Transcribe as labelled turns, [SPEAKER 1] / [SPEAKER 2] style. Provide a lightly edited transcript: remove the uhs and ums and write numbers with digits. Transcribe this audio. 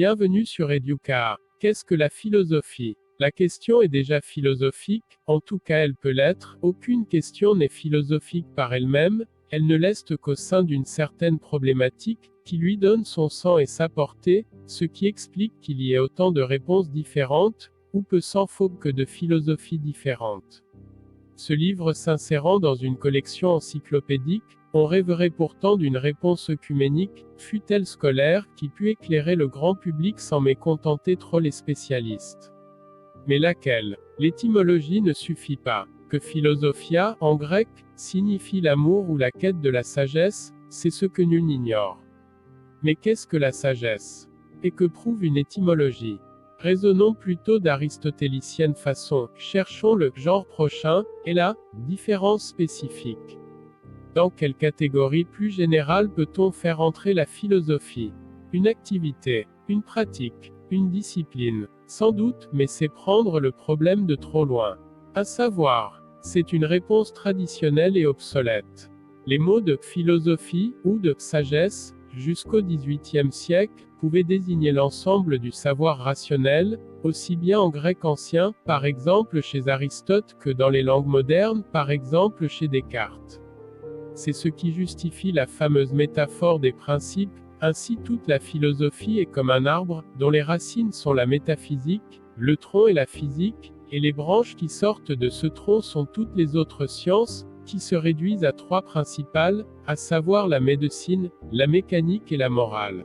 [SPEAKER 1] Bienvenue sur Educar. Qu'est-ce que la philosophie? La question est déjà philosophique, en tout cas elle peut l'être. Aucune question n'est philosophique par elle-même, elle ne l'est qu'au sein d'une certaine problématique, qui lui donne son sens et sa portée, ce qui explique qu'il y ait autant de réponses différentes, ou peu s'en faut que de philosophies différentes. Ce livre s'insérant dans une collection encyclopédique, on rêverait pourtant d'une réponse œcuménique, fût-elle scolaire, qui pût éclairer le grand public sans mécontenter trop les spécialistes. Mais laquelle? L'étymologie ne suffit pas. Que philosophia, en grec, signifie l'amour ou la quête de la sagesse, c'est ce que nul n'ignore. Mais qu'est-ce que la sagesse? Et que prouve une étymologie? Raisonnons plutôt d'aristotélicienne façon, cherchons le genre prochain, et la différence spécifique. Dans quelle catégorie plus générale peut-on faire entrer la philosophie? Une activité, une pratique, une discipline? Sans doute, mais c'est prendre le problème de trop loin. À savoir, c'est une réponse traditionnelle et obsolète. Les mots de philosophie ou de sagesse, jusqu'au XVIIIe siècle, pouvaient désigner l'ensemble du savoir rationnel, aussi bien en grec ancien, par exemple chez Aristote, que dans les langues modernes, par exemple chez Descartes. C'est ce qui justifie la fameuse métaphore des principes. Ainsi toute la philosophie est comme un arbre, dont les racines sont la métaphysique, le tronc est la physique, et les branches qui sortent de ce tronc sont toutes les autres sciences, qui se réduisent à trois principales, à savoir la médecine, la mécanique et la morale.